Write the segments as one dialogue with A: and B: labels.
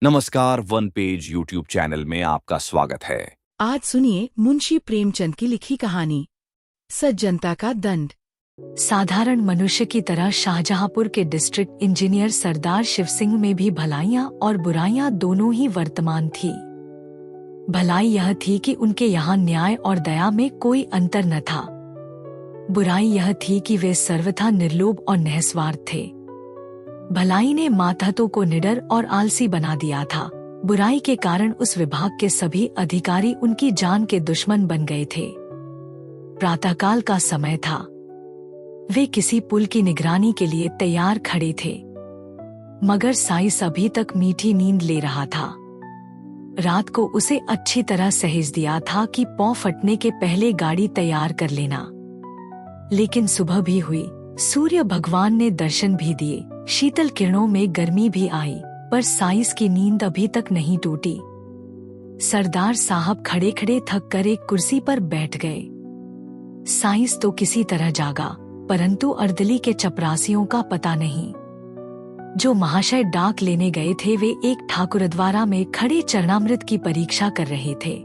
A: नमस्कार, one page YouTube channel में आपका स्वागत है।
B: आज सुनिए मुंशी प्रेमचंद की लिखी कहानी सज्जनता का दंड।
C: साधारण मनुष्य की तरह शाहजहांपुर के डिस्ट्रिक्ट इंजीनियर सरदार शिव सिंह में भी भलाइयां और बुराइयां दोनों ही वर्तमान थी। भलाई यह थी कि उनके यहाँ न्याय और दया में कोई अंतर न था। बुराई यह थी कि वे सर्वथा निर्लोभ और निस्वार्थ थे। भलाई ने मातहतों को निडर और आलसी बना दिया था। बुराई के कारण उस विभाग के सभी अधिकारी उनकी जान के दुश्मन बन गए थे। प्रातःकाल का समय था। वे किसी पुल की निगरानी के लिए तैयार खड़े थे, मगर साइस अभी तक मीठी नींद ले रहा था। रात को उसे अच्छी तरह सहेज दिया था कि पौ फटने के पहले गाड़ी तैयार कर लेना। लेकिन सुबह भी हुई, सूर्य भगवान ने दर्शन भी दिए, शीतल किरणों में गर्मी भी आई, पर साइस की नींद अभी तक नहीं टूटी। सरदार साहब खड़े खड़े थक कर एक कुर्सी पर बैठ गए। साइस तो किसी तरह जागा, परंतु अर्दली के चपरासियों का पता नहीं। जो महाशय डाक लेने गए थे वे एक ठाकुरद्वारा में खड़े चरणामृत की परीक्षा कर रहे थे।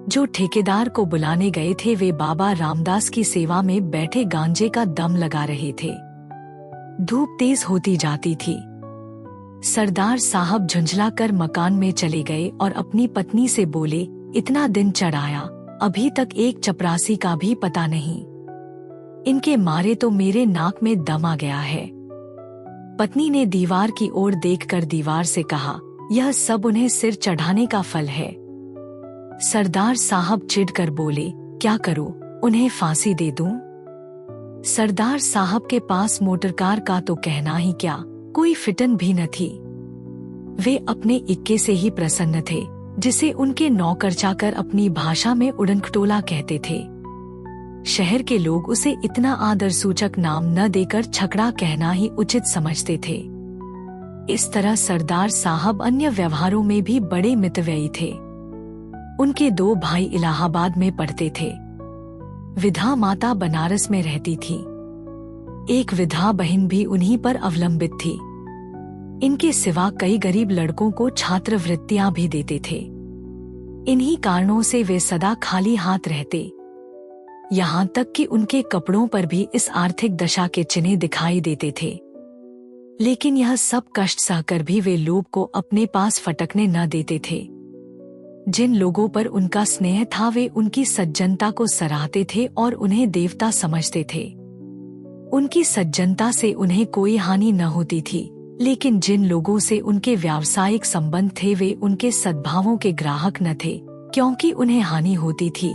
C: जो ठेकेदार को बुलाने गए थे वे बाबा रामदास की सेवा में बैठे गांजे का दम लगा रहे थे। धूप तेज होती जाती थी। सरदार साहब झुंझला कर मकान में चले गए और अपनी पत्नी से बोले, इतना दिन चढ़ाया, अभी तक एक चपरासी का भी पता नहीं। इनके मारे तो मेरे नाक में दम आ गया है। पत्नी ने दीवार की ओर देखकर दीवार से कहा, यह सब उन्हें सिर चढ़ाने का फल है। सरदार साहब चिढ़कर बोले, क्या करूं, उन्हें फांसी दे दूं? सरदार साहब के पास मोटरकार का तो कहना ही क्या, कोई फिटन भी न थी। वे अपने इक्के से ही प्रसन्न थे, जिसे उनके नौकर चाकर अपनी भाषा में उड़नखटोला कहते थे। शहर के लोग उसे इतना आदर सूचक नाम न देकर छकड़ा कहना ही उचित समझते थे। इस तरह सरदार साहब अन्य व्यवहारों में भी बड़े मितव्ययी थे। उनके दो भाई इलाहाबाद में पढ़ते थे। विधा माता बनारस में रहती थी। एक विधा बहन भी उन्हीं पर अवलंबित थी। इनके सिवा कई गरीब लड़कों को छात्रवृत्तियां भी देते थे। इन्हीं कारणों से वे सदा खाली हाथ रहते। यहाँ तक कि उनके कपड़ों पर भी इस आर्थिक दशा के चिन्ह दिखाई देते थे। लेकिन यह सब कष्ट सहकर भी वे लोग को अपने पास फटकने न देते थे। जिन लोगों पर उनका स्नेह था वे उनकी सज्जनता को सराहते थे और उन्हें देवता समझते थे। उनकी सज्जनता से उन्हें कोई हानि न होती थी, लेकिन जिन लोगों से उनके व्यावसायिक संबंध थे वे उनके सद्भावों के ग्राहक न थे, क्योंकि उन्हें हानि होती थी।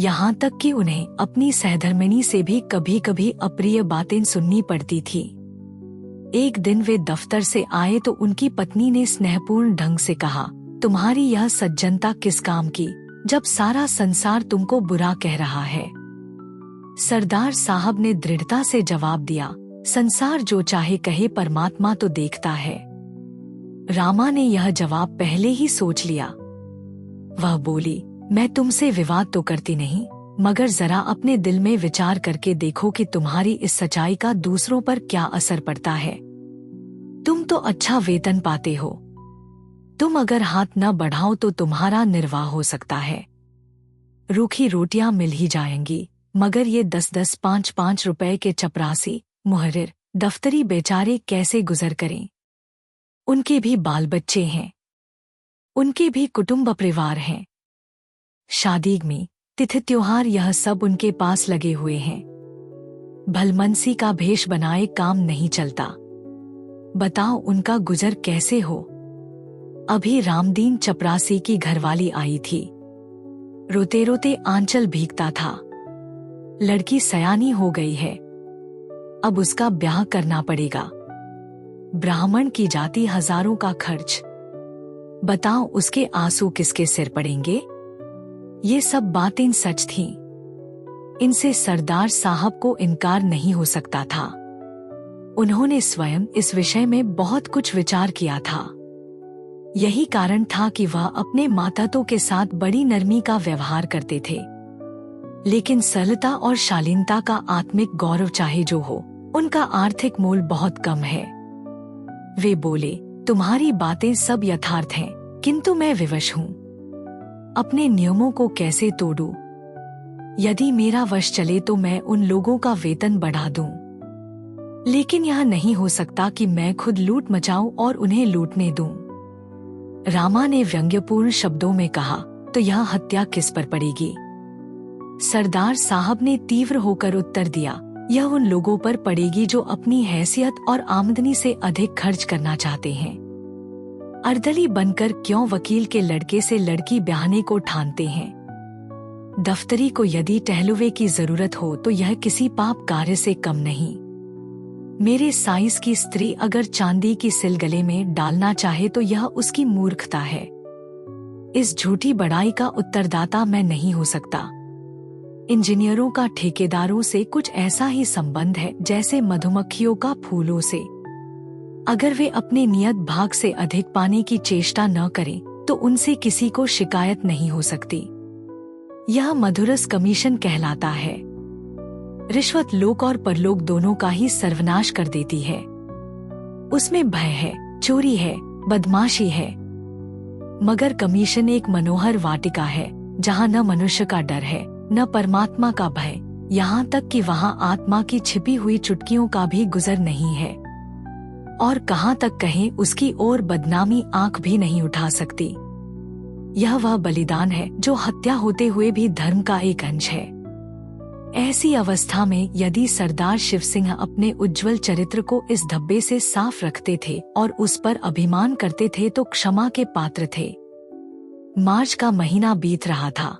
C: यहाँ तक कि उन्हें अपनी सहधर्मिणी से भी कभी कभी अप्रिय बातें सुननी पड़ती थी। एक दिन वे दफ्तर से आए तो उनकी पत्नी ने स्नेहपूर्ण ढंग से कहा, तुम्हारी यह सज्जनता किस काम की, जब सारा संसार तुमको बुरा कह रहा है? सरदार साहब ने दृढ़ता से जवाब दिया, संसार जो चाहे कहे, परमात्मा तो देखता है। रामा ने यह जवाब पहले ही सोच लिया। वह बोली, मैं तुमसे विवाद तो करती नहीं, मगर जरा अपने दिल में विचार करके देखो कि तुम्हारी इस सच्चाई का दूसरों पर क्या असर पड़ता है। तुम तो अच्छा वेतन पाते हो। तुम अगर हाथ न बढ़ाओ तो तुम्हारा निर्वाह हो सकता है। रूखी रोटियां मिल ही जाएंगी, मगर ये 10-10, 5-5 रुपए के चपरासी, मुहर्रिर, दफ्तरी बेचारे कैसे गुजर करें? उनके भी बाल बच्चे हैं, उनके भी कुटुंब परिवार हैं। शादी में तिथि त्योहार यह सब उनके पास लगे हुए हैं। भलमनसी का भेष बनाए काम नहीं चलता। बताओ उनका गुजर कैसे हो? अभी रामदीन चपरासी की घरवाली आई थी। रोते रोते आंचल भीगता था। लड़की सयानी हो गई है, अब उसका ब्याह करना पड़ेगा। ब्राह्मण की जाति, हजारों का खर्च। बताओ उसके आंसू किसके सिर पड़ेंगे? ये सब बातें सच थीं। इनसे सरदार साहब को इनकार नहीं हो सकता था। उन्होंने स्वयं इस विषय में बहुत कुछ विचार किया था। यही कारण था कि वह अपने मातहतों के साथ बड़ी नरमी का व्यवहार करते थे। लेकिन सरलता और शालीनता का आत्मिक गौरव चाहे जो हो, उनका आर्थिक मोल बहुत कम है। वे बोले, तुम्हारी बातें सब यथार्थ हैं, किंतु मैं विवश हूँ। अपने नियमों को कैसे तोड़ूं? यदि मेरा वश चले तो मैं उन लोगों का वेतन बढ़ा दूं। लेकिन यह नहीं हो सकता कि मैं खुद लूट मचाऊं और उन्हें लूटने दूं। रामा ने व्यंग्यपूर्ण शब्दों में कहा, तो यह हत्या किस पर पड़ेगी? सरदार साहब ने तीव्र होकर उत्तर दिया, यह उन लोगों पर पड़ेगी जो अपनी हैसियत और आमदनी से अधिक खर्च करना चाहते हैं। अर्दली बनकर क्यों वकील के लड़के से लड़की ब्याहने को ठानते हैं? दफ्तरी को यदि टहलुवे की जरूरत हो तो यह किसी पाप कार्य से कम नहीं। मेरे साइज की स्त्री अगर चांदी की सिल गले में डालना चाहे तो यह उसकी मूर्खता है। इस झूठी बड़ाई का उत्तरदाता मैं नहीं हो सकता। इंजीनियरों का ठेकेदारों से कुछ ऐसा ही संबंध है जैसे मधुमक्खियों का फूलों से। अगर वे अपने नियत भाग से अधिक पाने की चेष्टा न करें तो उनसे किसी को शिकायत नहीं हो सकती। यह मधुरस कमीशन कहलाता है। रिश्वत लोक और परलोक दोनों का ही सर्वनाश कर देती है। उसमें भय है, चोरी है, बदमाशी है। मगर कमीशन एक मनोहर वाटिका है जहाँ न मनुष्य का डर है न परमात्मा का भय, यहाँ तक कि वहाँ आत्मा की छिपी हुई चुटकियों का भी गुजर नहीं है। और कहाँ तक कहें उसकी ओर बदनामी आंख भी नहीं उठा सकती। यह वह बलिदान है जो हत्या होते हुए भी धर्म का एक अंश है। ऐसी अवस्था में यदि सरदार शिव सिंह अपने उज्जवल चरित्र को इस धब्बे से साफ रखते थे और उस पर अभिमान करते थे तो क्षमा के पात्र थे। मार्च का महीना बीत रहा था।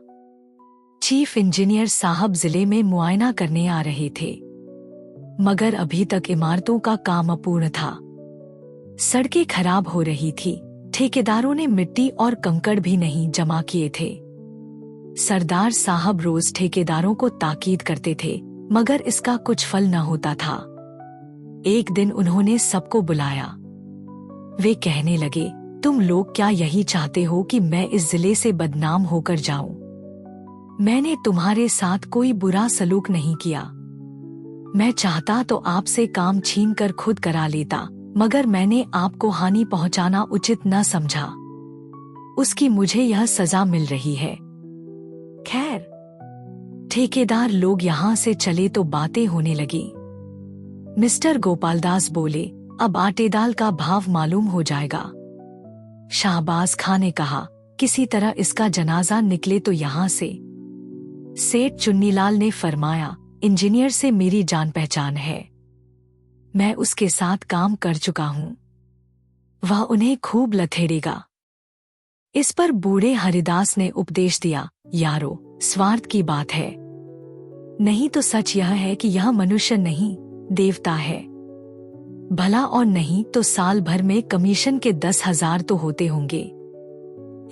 C: चीफ इंजीनियर साहब जिले में मुआयना करने आ रहे थे, मगर अभी तक इमारतों का काम अपूर्ण था। सड़कें खराब हो रही थी। ठेकेदारों ने मिट्टी और कंकड़ भी नहीं जमा किए थे। सरदार साहब रोज ठेकेदारों को ताकीद करते थे, मगर इसका कुछ फल न होता था। एक दिन उन्होंने सबको बुलाया। वे कहने लगे, तुम लोग क्या यही चाहते हो कि मैं इस जिले से बदनाम होकर जाऊं? मैंने तुम्हारे साथ कोई बुरा सलूक नहीं किया। मैं चाहता तो आपसे काम छीन कर खुद करा लेता, मगर मैंने आपको हानि पहुंचाना उचित न समझा। उसकी मुझे यह सजा मिल रही है। खैर, ठेकेदार लोग यहाँ से चले तो बातें होने लगी। मिस्टर गोपालदास बोले, अब आटे दाल का भाव मालूम हो जाएगा। शाहबाज खां ने कहा, किसी तरह इसका जनाजा निकले तो यहाँ से। सेठ चुन्नीलाल ने फरमाया, इंजीनियर से मेरी जान पहचान है, मैं उसके साथ काम कर चुका हूं, वह उन्हें खूब लथेड़ेगा। इस पर बूढ़े हरिदास ने उपदेश दिया, यारो, स्वार्थ की बात है। नहीं तो सच यह है कि यह मनुष्य नहीं, देवता है। भला और नहीं तो साल भर में कमीशन के 10,000 तो होते होंगे।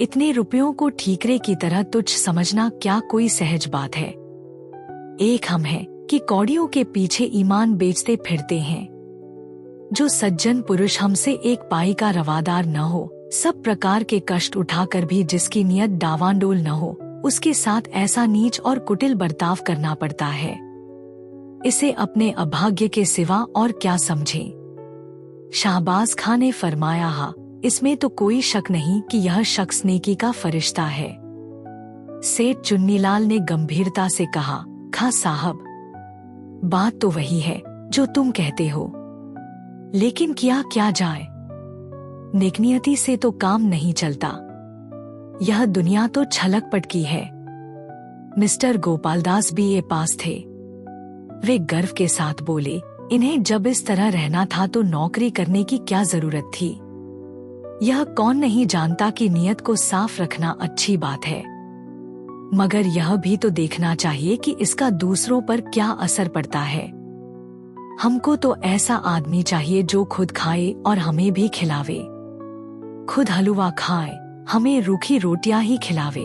C: इतने रुपयों को ठीकरे की तरह तुच्छ समझना क्या कोई सहज बात है? एक हम हैं कि कौड़ियों के पीछे ईमान बेचते फिरते हैं। जो सज्जन पुरुष हमसे एक पाई का रवादार न हो, सब प्रकार के कष्ट उठाकर भी जिसकी नियत डावांडोल न हो, उसके साथ ऐसा नीच और कुटिल बर्ताव करना पड़ता है। इसे अपने अभाग्य के सिवा और क्या समझें? शाहबाज खां ने फरमाया, हाँ, इसमें तो कोई शक नहीं कि यह शख्स नेकी का फरिश्ता है। सेठ चुन्नीलाल ने गंभीरता से कहा, खां साहब, बात तो वही है जो तुम कहते हो, लेकिन किया क्या जाए? नेकनियती से तो काम नहीं चलता। यह दुनिया तो छलक पटकी है। मिस्टर गोपालदास बीए पास थे। वे गर्व के साथ बोले, इन्हें जब इस तरह रहना था तो नौकरी करने की क्या जरूरत थी? यह कौन नहीं जानता कि नियत को साफ रखना अच्छी बात है, मगर यह भी तो देखना चाहिए कि इसका दूसरों पर क्या असर पड़ता है। हमको तो ऐसा आदमी चाहिए जो खुद खाए और हमें भी खिलावे, खुद हलवा खाए, हमें रूखी रोटियां ही खिलावे।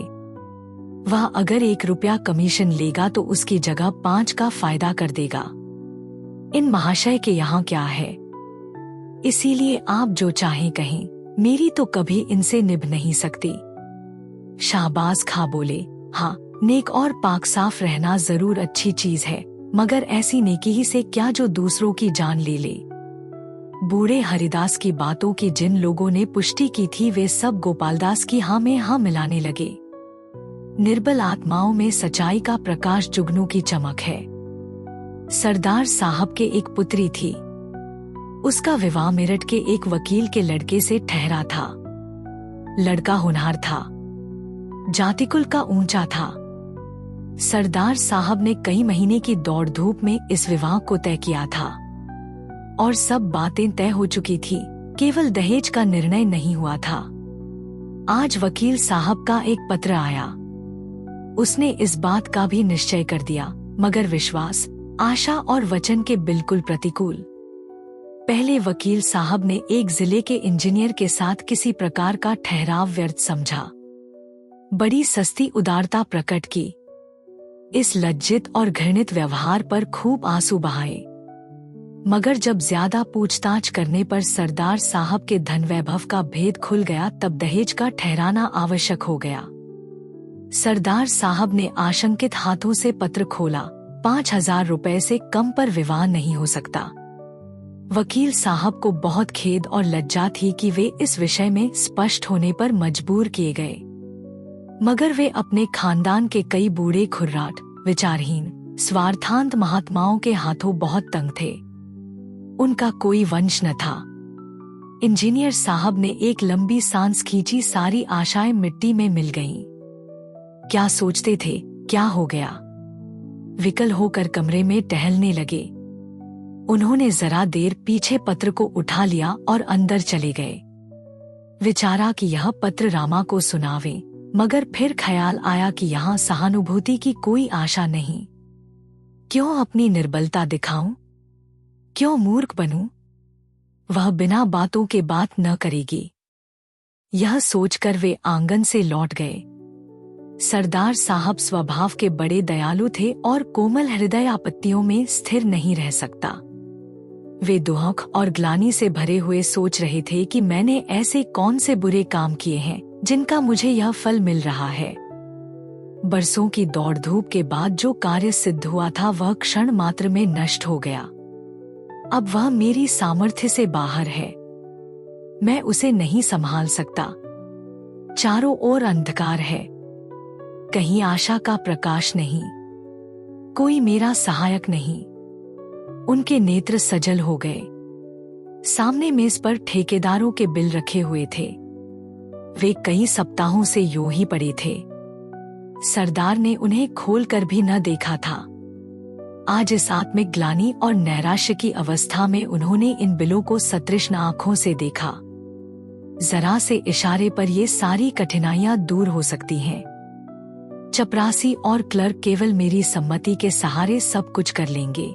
C: वह अगर 1 रुपया कमीशन लेगा तो उसकी जगह 5 का फायदा कर देगा। इन महाशय के यहाँ क्या है? इसीलिए आप जो चाहें कहें, मेरी तो कभी इनसे निभ नहीं सकती। शाहबाज खां बोले, हाँ, नेक और पाक साफ रहना जरूर अच्छी चीज है, मगर ऐसी नेकी ही से क्या जो दूसरों की जान ले ले। बूढ़े हरिदास की बातों की जिन लोगों ने पुष्टि की थी वे सब गोपालदास की हाँ में हाँ मिलाने लगे। निर्बल आत्माओं में सच्चाई का प्रकाश जुगनू की चमक है। सरदार साहब के एक पुत्री थी। उसका विवाह मेरठ के एक वकील के लड़के से ठहरा था। लड़का होनहार था, जातिकुल का ऊंचा था। सरदार साहब ने कई महीने की दौड़ धूप में इस विवाह को तय किया था और सब बातें तय हो चुकी थी, केवल दहेज का निर्णय नहीं हुआ था। आज वकील साहब का एक पत्र आया। उसने इस बात का भी निश्चय कर दिया, मगर विश्वास, आशा और वचन के बिल्कुल प्रतिकूल। पहले वकील साहब ने एक जिले के इंजीनियर के साथ किसी प्रकार का ठहराव व्यर्थ समझा। बड़ी सस्ती उदारता प्रकट की। इस लज्जित और घृणित व्यवहार पर खूब आंसू बहाए। मगर जब ज्यादा पूछताछ करने पर सरदार साहब के धन वैभव का भेद खुल गया, तब दहेज का ठहराना आवश्यक हो गया। सरदार साहब ने आशंकित हाथों से पत्र खोला। 5,000 रुपए से कम पर विवाह नहीं हो सकता। वकील साहब को बहुत खेद और लज्जा थी कि वे इस विषय में स्पष्ट होने पर मजबूर किए गए, मगर वे अपने खानदान के कई बूढ़े खुर्राट, विचारहीन, स्वार्थांत महात्माओं के हाथों बहुत तंग थे। उनका कोई वंश न था। इंजीनियर साहब ने एक लंबी सांस खींची। सारी आशाएं मिट्टी में मिल गईं। क्या सोचते थे, क्या हो गया? विकल होकर कमरे में टहलने लगे। उन्होंने जरा देर पीछे पत्र को उठा लिया और अंदर चले गए। विचारा कि यह पत्र रामा को सुनावे, मगर फिर ख्याल आया कि यहाँ सहानुभूति की कोई आशा नहीं। क्यों अपनी निर्बलता दिखाऊं? क्यों मूर्ख बनूं? वह बिना बातों के बात न करेगी। यह सोचकर वे आंगन से लौट गए। सरदार साहब स्वभाव के बड़े दयालु थे और कोमल हृदय आपत्तियों में स्थिर नहीं रह सकता। वे दुख और ग्लानि से भरे हुए सोच रहे थे कि मैंने ऐसे कौन से बुरे काम किए हैं जिनका मुझे यह फल मिल रहा है। बरसों की दौड़ धूप के बाद जो कार्य सिद्ध हुआ था वह क्षण मात्र में नष्ट हो गया। अब वह मेरी सामर्थ्य से बाहर है। मैं उसे नहीं संभाल सकता। चारों ओर अंधकार है, कहीं आशा का प्रकाश नहीं, कोई मेरा सहायक नहीं। उनके नेत्र सजल हो गए। सामने मेज पर ठेकेदारों के बिल रखे हुए थे। वे कई सप्ताहों से यूं ही पड़े थे। सरदार ने उन्हें खोलकर भी न देखा था। आज इस आत्मिक ग्लानि और नैराश्य की अवस्था में उन्होंने इन बिलों को सतृष्ण आंखों से देखा। जरा से इशारे पर ये सारी कठिनाइयां दूर हो सकती हैं। चपरासी और क्लर्क केवल मेरी सम्मति के सहारे सब कुछ कर लेंगे।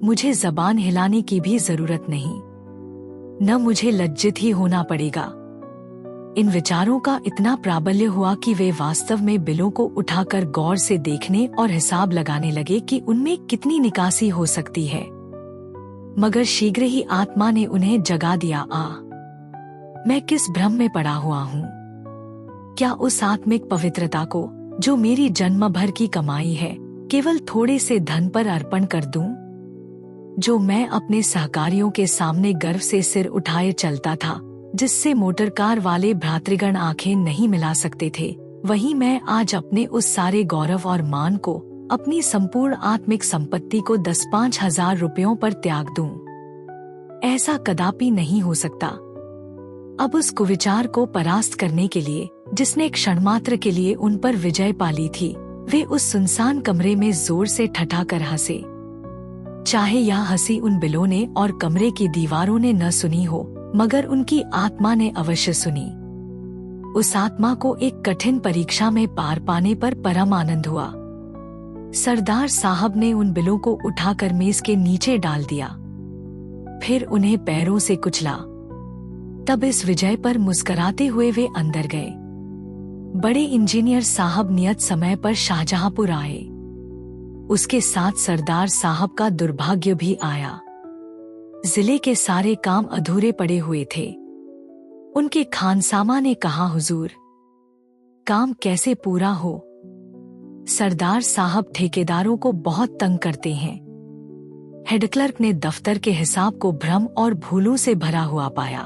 C: मुझे जबान हिलाने की भी जरूरत नहीं, न मुझे लज्जित ही होना पड़ेगा। इन विचारों का इतना प्राबल्य हुआ कि वे वास्तव में बिलों को उठाकर गौर से देखने और हिसाब लगाने लगे कि उनमें कितनी निकासी हो सकती है। मगर शीघ्र ही आत्मा ने उन्हें जगा दिया। मैं किस भ्रम में पड़ा हुआ हूँ? क्या उस आत्मिक पवित्रता को, जो मेरी जन्म भर की कमाई है, केवल थोड़े से धन पर अर्पण कर दूं? जो मैं अपने सहकारियों के सामने गर्व से सिर उठाए चलता था, जिससे मोटर कार वाले भ्रातृगण आंखें नहीं मिला सकते थे, वही मैं आज अपने उस सारे गौरव और मान को, अपनी संपूर्ण आत्मिक संपत्ति को 10-5 हजार रुपयों पर त्याग दूं? ऐसा कदापि नहीं हो सकता। अब उस कुविचार को परास्त करने के लिए, जिसने क्षणमात्र के लिए उन पर विजय पाली थी, वे उस सुनसान कमरे में जोर से ठठाकर हंसे। चाहे यह हंसी उन बिलों ने और कमरे की दीवारों ने न सुनी हो, मगर उनकी आत्मा ने अवश्य सुनी। उस आत्मा को एक कठिन परीक्षा में पार पाने पर परम आनंद हुआ। सरदार साहब ने उन बिलों को उठाकर मेज के नीचे डाल दिया, फिर उन्हें पैरों से कुचला। तब इस विजय पर मुस्कुराते हुए वे अंदर गए। बड़े इंजीनियर साहब नियत समय पर शाहजहांपुर आए। उसके साथ सरदार साहब का दुर्भाग्य भी आया। जिले के सारे काम अधूरे पड़े हुए थे। उनके खानसामा ने कहा, हुजूर, काम कैसे पूरा हो? सरदार साहब ठेकेदारों को बहुत तंग करते हैं। हेड क्लर्क ने दफ्तर के हिसाब को भ्रम और भूलों से भरा हुआ पाया।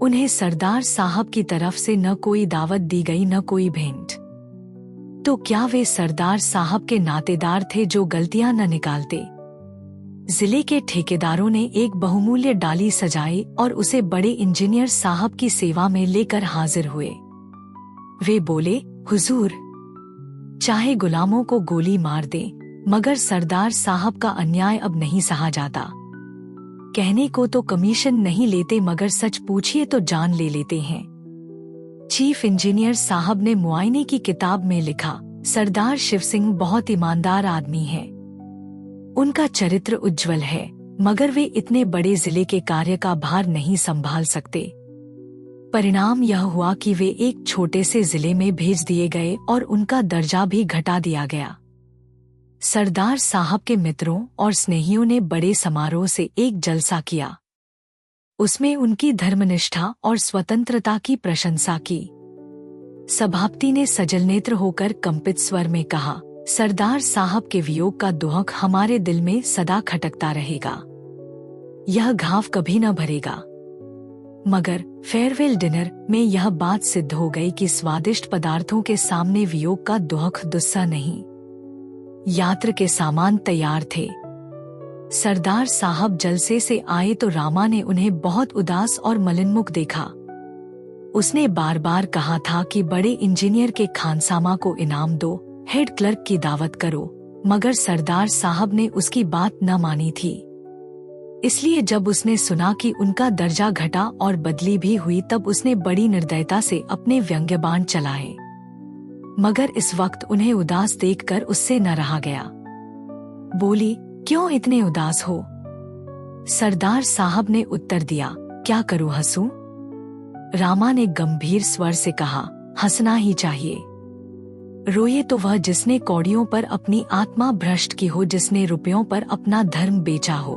C: उन्हें सरदार साहब की तरफ से न कोई दावत दी गई न कोई भेंट। तो क्या वे सरदार साहब के नातेदार थे जो गलतियां न निकालते? जिले के ठेकेदारों ने एक बहुमूल्य डाली सजाई और उसे बड़े इंजीनियर साहब की सेवा में लेकर हाजिर हुए। वे बोले, हुजूर, चाहे गुलामों को गोली मार दे, मगर सरदार साहब का अन्याय अब नहीं सहा जाता। कहने को तो कमीशन नहीं लेते, मगर सच पूछिए तो जान ले लेते हैं। चीफ इंजीनियर साहब ने मुआयने की किताब में लिखा, सरदार शिव सिंह बहुत ईमानदार आदमी है। उनका चरित्र उज्जवल है, मगर वे इतने बड़े जिले के कार्य का भार नहीं संभाल सकते। परिणाम यह हुआ कि वे एक छोटे से जिले में भेज दिए गए और उनका दर्जा भी घटा दिया गया। सरदार साहब के मित्रों और स्नेहियों ने बड़े समारोह से एक जलसा किया। उसमें उनकी धर्मनिष्ठा और स्वतंत्रता की प्रशंसा की। सभापति ने सजल नेत्र होकर कंपित स्वर में कहा, सरदार साहब के वियोग का दुहक हमारे दिल में सदा खटकता रहेगा। यह घाव कभी न भरेगा। मगर फेयरवेल डिनर में यह बात सिद्ध हो गई कि स्वादिष्ट पदार्थों के सामने वियोग का दुहक दुस्सा नहीं। यात्रा के सामान तैयार थे। सरदार साहब जलसे से आए तो रामा ने उन्हें बहुत उदास और मलिनमुख देखा। उसने बार बार कहा था कि बड़े इंजीनियर के खानसामा को इनाम दो, हेड क्लर्क की दावत करो, मगर सरदार साहब ने उसकी बात न मानी थी। इसलिए जब उसने सुना कि उनका दर्जा घटा और बदली भी हुई, तब उसने बड़ी निर्दयता से अपने व्यंग्यबाण चलाए। मगर इस वक्त उन्हें उदास देखकर उससे न रहा गया। बोली, क्यों इतने उदास हो? सरदार साहब ने उत्तर दिया, क्या करूं, हंसूं? रामा ने गंभीर स्वर से कहा, हंसना ही चाहिए। रोए तो वह जिसने कौड़ियों पर अपनी आत्मा भ्रष्ट की हो, जिसने रुपयों पर अपना धर्म बेचा हो।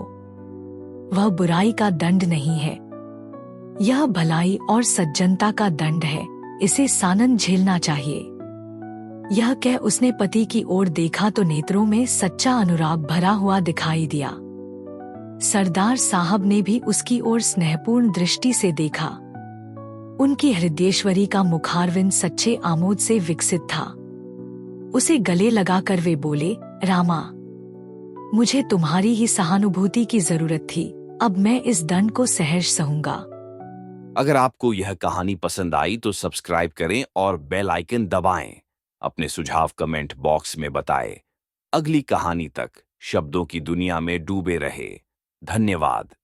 C: वह बुराई का दंड नहीं है, यह भलाई और सज्जनता का दंड है। इसे सानंद झेलना चाहिए। यह कह उसने पति की ओर देखा तो नेत्रों में सच्चा अनुराग भरा हुआ दिखाई दिया। सरदार साहब ने भी उसकी ओर स्नेहपूर्ण दृष्टि से देखा। उनकी हृदयेश्वरी का मुखारविंद सच्चे आमोद से विकसित था। उसे गले लगाकर वे बोले, रामा, मुझे तुम्हारी ही सहानुभूति की जरूरत थी। अब मैं इस दंड को सहर्ष सहूंगा।
A: अगर आपको यह कहानी पसंद आई तो सब्सक्राइब करें और बेल आइकन दबाएं। अपने सुझाव कमेंट बॉक्स में बताएं। अगली कहानी तक शब्दों की दुनिया में डूबे रहे। धन्यवाद।